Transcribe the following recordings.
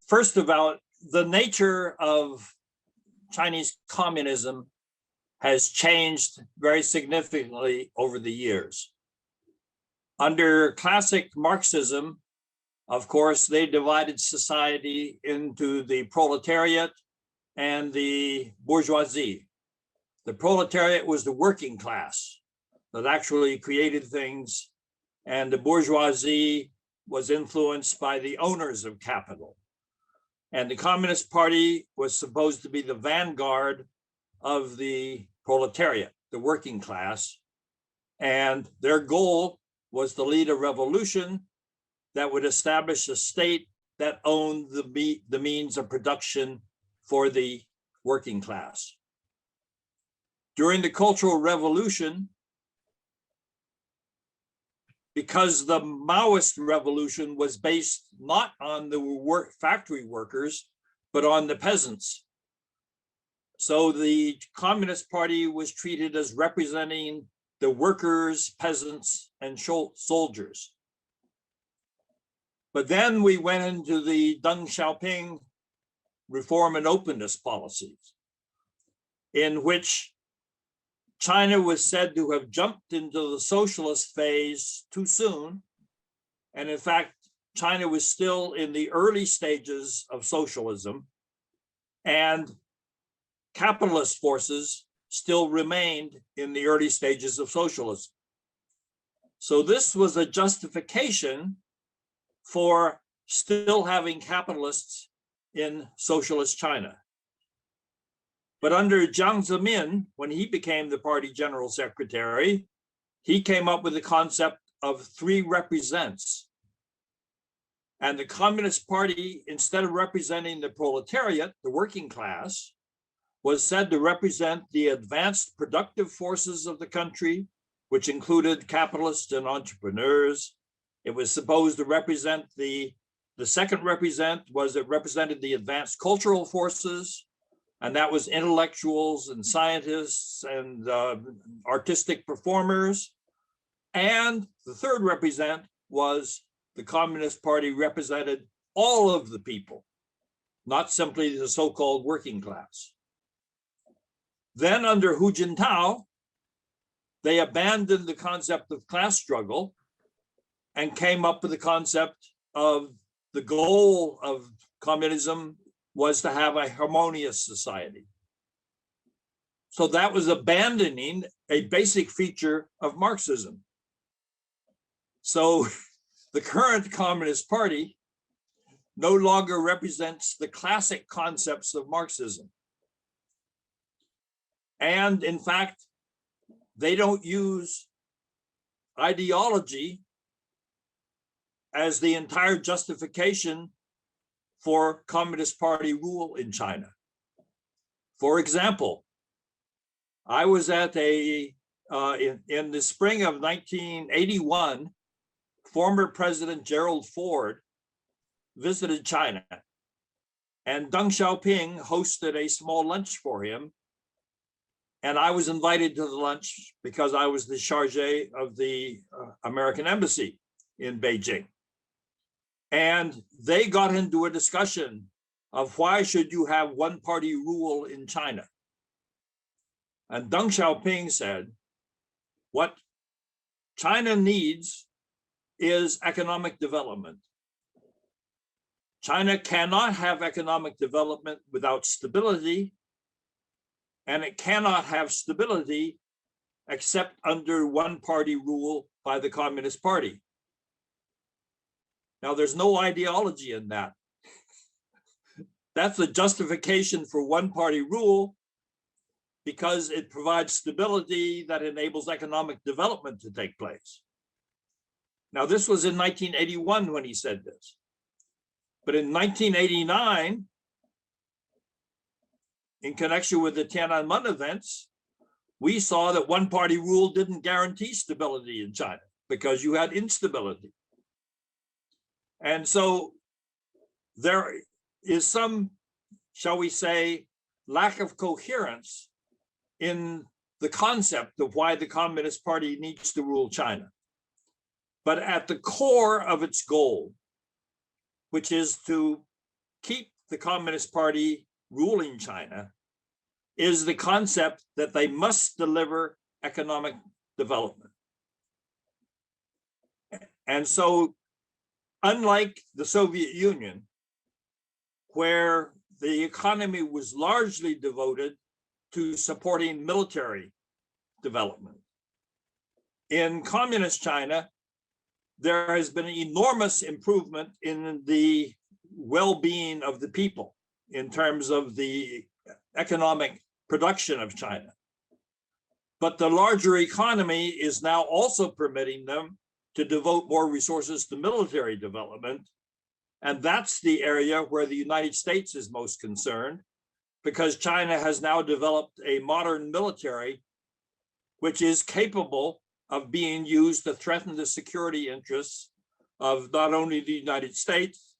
First, about the nature of Chinese communism has changed very significantly over the years. Under classic Marxism, of course, they divided society into the proletariat and the bourgeoisie. The proletariat was the working class that actually created things, and the bourgeoisie was influenced by the owners of capital. And the Communist Party was supposed to be the vanguard of the proletariat, the working class. And their goal was to lead a revolution that would establish a state that owned the means of production for the working class. During the Cultural Revolution, because the Maoist revolution was based not on the factory workers, but on the peasants. So the Communist Party was treated as representing the workers, peasants, and soldiers. But then we went into the Deng Xiaoping reform and openness policies, in which China was said to have jumped into the socialist phase too soon. And in fact, China was still in the early stages of socialism, and capitalist forces still remained in the early stages of socialism. So this was a justification for still having capitalists in socialist China. But under Jiang Zemin, when he became the party general secretary, he came up with the concept of 3 represents. And the Communist Party, instead of representing the proletariat, the working class, was said to represent the advanced productive forces of the country, which included capitalists and entrepreneurs. It was supposed to represent the second represent was it represented the advanced cultural forces, and that was intellectuals and scientists and artistic performers. And the third represent was the Communist Party represented all of the people, not simply the so-called working class. Then under Hu Jintao, they abandoned the concept of class struggle and came up with the concept of the goal of communism was to have a harmonious society. So that was abandoning a basic feature of Marxism. So the current Communist Party no longer represents the classic concepts of Marxism. And in fact, they don't use ideology as the entire justification for Communist Party rule in China. For example, I was at in the spring of 1981, former President Gerald Ford visited China, and Deng Xiaoping hosted a small lunch for him. And I was invited to the lunch because I was the chargé of the American embassy in Beijing. And they got into a discussion of why should you have one-party rule in China. And Deng Xiaoping said, what China needs is economic development. China cannot have economic development without stability, and it cannot have stability except under one-party rule by the Communist Party. Now, there's no ideology in that. That's the justification for one-party rule because it provides stability that enables economic development to take place. Now, this was in 1981 when he said this. But in 1989, in connection with the Tiananmen events, we saw that one-party rule didn't guarantee stability in China because you had instability. And so there is some, shall we say, lack of coherence in the concept of why the Communist Party needs to rule China. But at the core of its goal, which is to keep the Communist Party ruling China is the concept that they must deliver economic development. And so, unlike the Soviet Union, where the economy was largely devoted to supporting military development, in communist China, there has been an enormous improvement in the well-being of the people in terms of the economic production of China. But the larger economy is now also permitting them to devote more resources to military development. And that's the area where the United States is most concerned, because China has now developed a modern military which is capable of being used to threaten the security interests of not only the United States,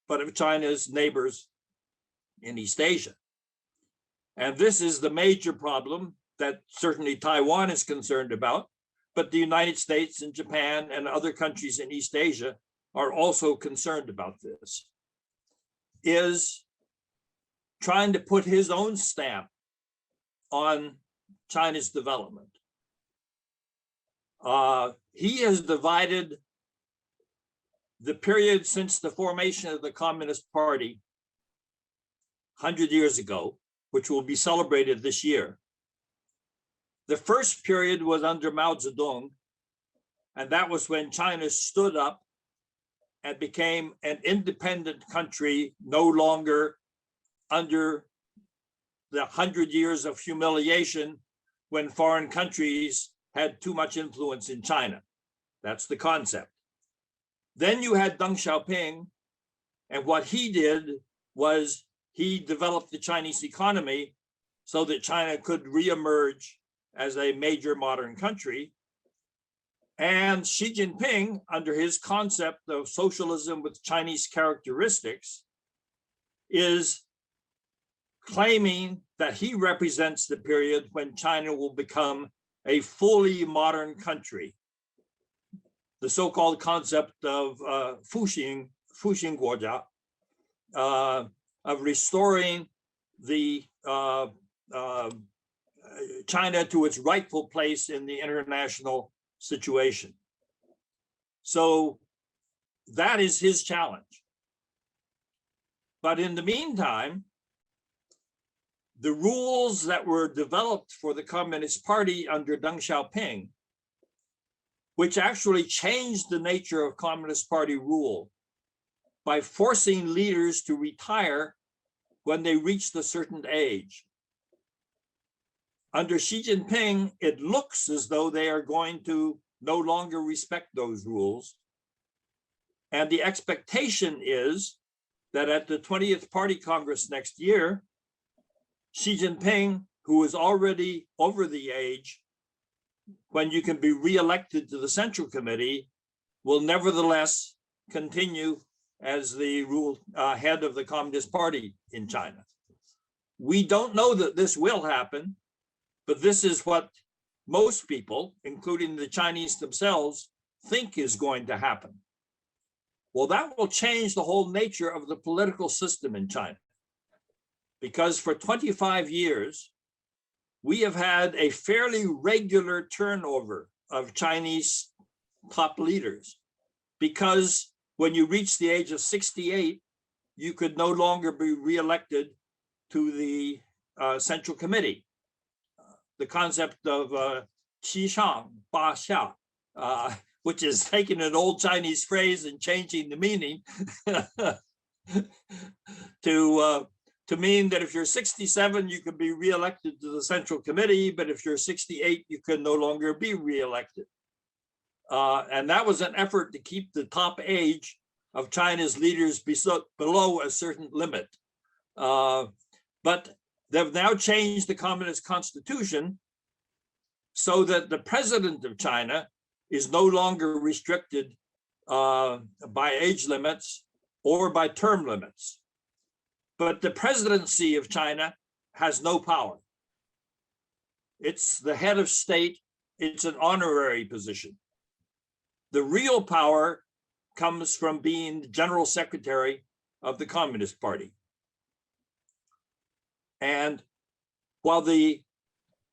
but of China's neighbors in East Asia. And this is the major problem that certainly Taiwan is concerned about, but the United States and Japan and other countries in East Asia are also concerned about this, is trying to put his own stamp on China's development. He has divided the period since the formation of the Communist Party 100 years ago, which will be celebrated this year. The first period was under Mao Zedong, and that was when China stood up and became an independent country, no longer under the 100 years of humiliation when foreign countries had too much influence in China. That's the concept. Then you had Deng Xiaoping, and what he did was he developed the Chinese economy so that China could reemerge as a major modern country. And Xi Jinping, under his concept of socialism with Chinese characteristics, is claiming that he represents the period when China will become a fully modern country. The so-called concept of Fuxing Guojia, of restoring the China to its rightful place in the international situation. So that is his challenge. But in the meantime, the rules that were developed for the Communist Party under Deng Xiaoping, which actually changed the nature of Communist Party rule by forcing leaders to retire when they reached a certain age. Under Xi Jinping, it looks as though they are going to no longer respect those rules. And the expectation is that at the 20th Party Congress next year, Xi Jinping, who is already over the age when you can be reelected to the Central Committee, will nevertheless continue as the head of the Communist Party in China. We don't know that this will happen, but this is what most people, including the Chinese themselves, think is going to happen. Well, that will change the whole nature of the political system in China, because for 25 years, we have had a fairly regular turnover of Chinese top leaders, because when you reach the age of 68, you could no longer be reelected to the Central Committee. The concept of qi shang ba xia, which is taking an old Chinese phrase and changing the meaning to mean that if you're 67, you can be reelected to the Central Committee, but if you're 68, you can no longer be reelected. And that was an effort to keep the top age of China's leaders below a certain limit. But they've now changed the Communist Constitution so that the president of China is no longer restricted by age limits or by term limits. But the presidency of China has no power. It's the head of state. It's an honorary position. The real power comes from being the general secretary of the Communist Party. And while the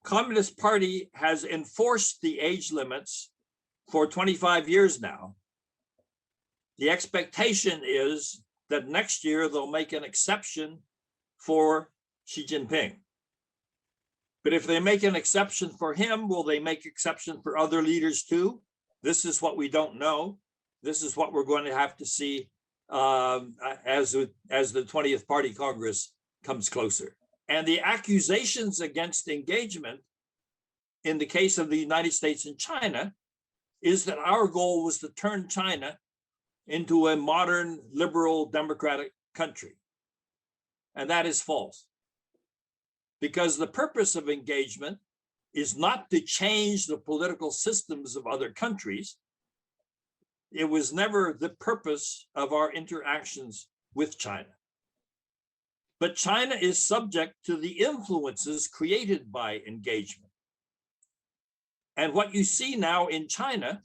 Communist Party has enforced the age limits for 25 years now, the expectation is that next year they'll make an exception for Xi Jinping. But if they make an exception for him, will they make exception for other leaders too? This is what we don't know. This is what we're going to have to see as the 20th Party Congress comes closer. And the accusations against engagement in the case of the United States and China is that our goal was to turn China into a modern, liberal, democratic country. And that is false. Because the purpose of engagement is not to change the political systems of other countries. It was never the purpose of our interactions with China. But China is subject to the influences created by engagement. And what you see now in China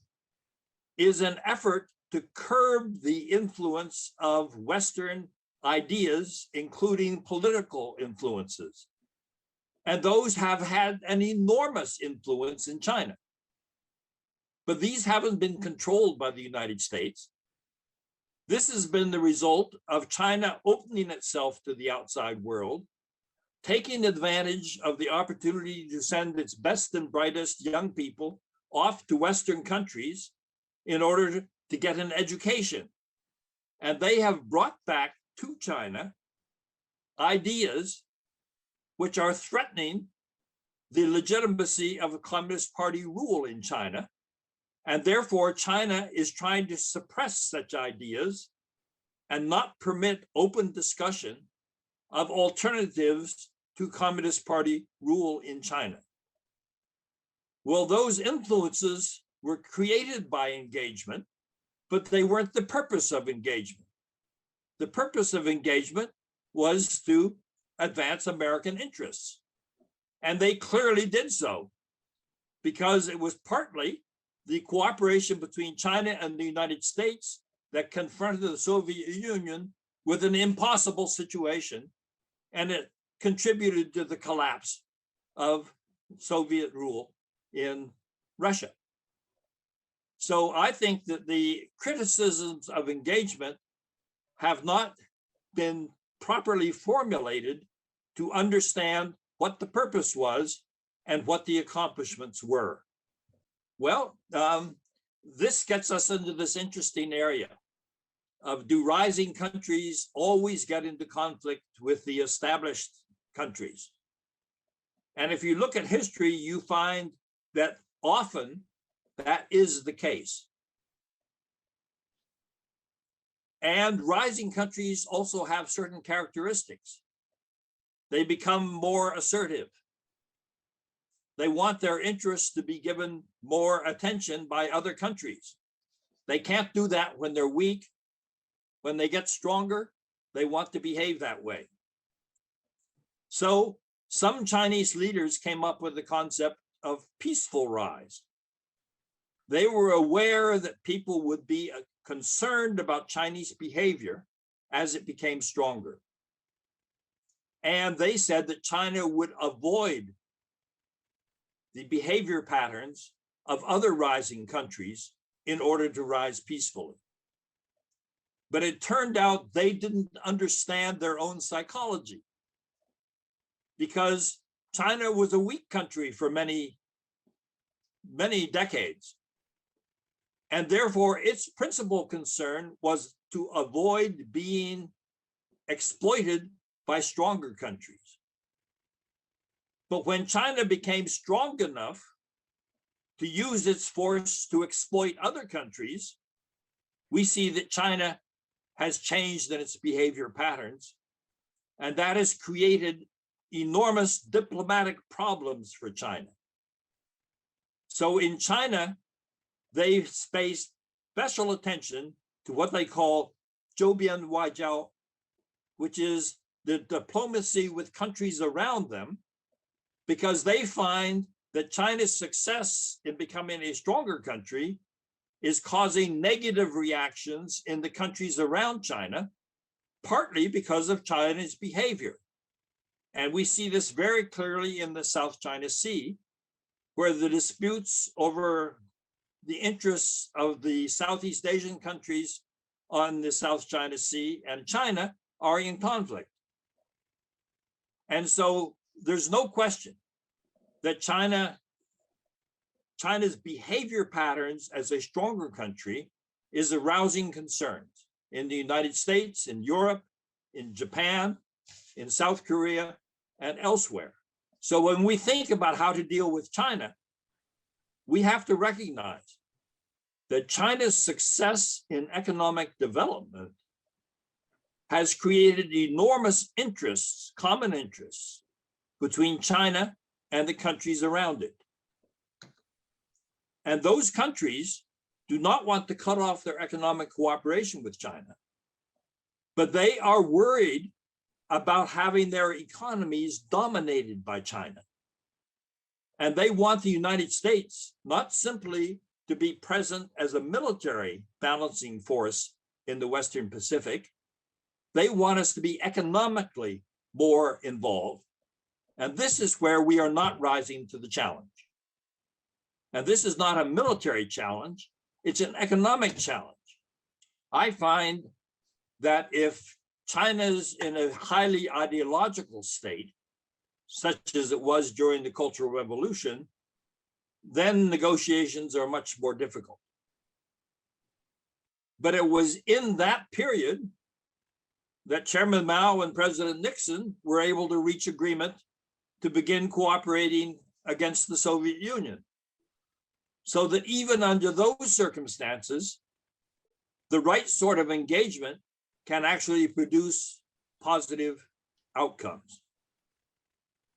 is an effort to curb the influence of Western ideas, including political influences. And those have had an enormous influence in China. But these haven't been controlled by the United States. This has been the result of China opening itself to the outside world, taking advantage of the opportunity to send its best and brightest young people off to Western countries in order to get an education. And they have brought back to China ideas which are threatening the legitimacy of a Communist Party rule in China. And therefore, China is trying to suppress such ideas and not permit open discussion of alternatives to Communist Party rule in China. Well, those influences were created by engagement, but they weren't the purpose of engagement. The purpose of engagement was to advance American interests. And they clearly did so, because it was partly the cooperation between China and the United States that confronted the Soviet Union with an impossible situation, and it contributed to the collapse of Soviet rule in Russia. So I think that the criticisms of engagement have not been properly formulated to understand what the purpose was and what the accomplishments were. Well, this gets us into this interesting area of, do rising countries always get into conflict with the established countries? And if you look at history, you find that often that is the case. And rising countries also have certain characteristics. They become more assertive. They want their interests to be given more attention by other countries. They can't do that when they're weak. When they get stronger, they want to behave that way. So some Chinese leaders came up with the concept of peaceful rise. They were aware that people would be concerned about Chinese behavior as it became stronger. And they said that China would avoid the behavior patterns of other rising countries in order to rise peacefully. But it turned out they didn't understand their own psychology, because China was a weak country for many decades. And therefore, its principal concern was to avoid being exploited by stronger countries. But when China became strong enough to use its force to exploit other countries, we see that China has changed in its behavior patterns, and that has created enormous diplomatic problems for China. So in China, they pay special attention to what they call 周边外交, which is the diplomacy with countries around them, because they find that China's success in becoming a stronger country is causing negative reactions in the countries around China, partly because of China's behavior. And we see this very clearly in the South China Sea, where the disputes over the interests of the Southeast Asian countries on the South China Sea and China are in conflict. And so there's no question that China's behavior patterns as a stronger country is arousing concerns in the United States, in Europe, in Japan, in South Korea, and elsewhere. So when we think about how to deal with China, we have to recognize that China's success in economic development has created enormous interests, common interests, between China and the countries around it. And those countries do not want to cut off their economic cooperation with China, but they are worried about having their economies dominated by China. And they want the United States not simply to be present as a military balancing force in the Western Pacific. They want us to be economically more involved. And this is where we are not rising to the challenge. And this is not a military challenge, it's an economic challenge. I find that if China's in a highly ideological state, such as it was during the Cultural Revolution, then negotiations are much more difficult. But it was in that period that Chairman Mao and President Nixon were able to reach agreement to begin cooperating against the Soviet Union. So that even under those circumstances, the right sort of engagement can actually produce positive outcomes.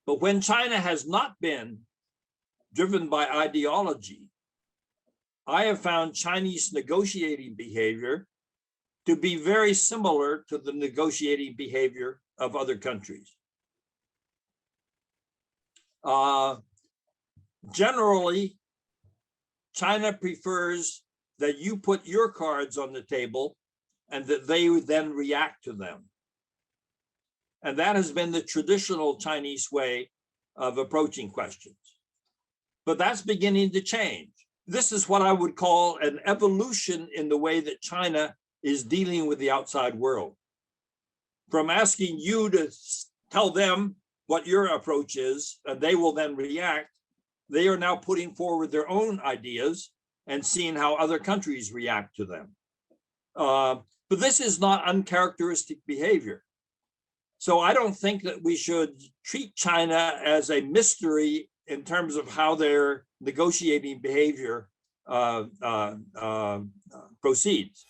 But when China has not been driven by ideology, I have found Chinese negotiating behavior to be very similar to the negotiating behavior of other countries. Generally, China prefers that you put your cards on the table and that they would then react to them. And that has been the traditional Chinese way of approaching questions. But that's beginning to change. This is what I would call an evolution in the way that China is dealing with the outside world. From asking you to tell them what your approach is, and they will then react, they are now putting forward their own ideas and seeing how other countries react to them. But this is not uncharacteristic behavior. So I don't think that we should treat China as a mystery in terms of how their negotiating behavior proceeds.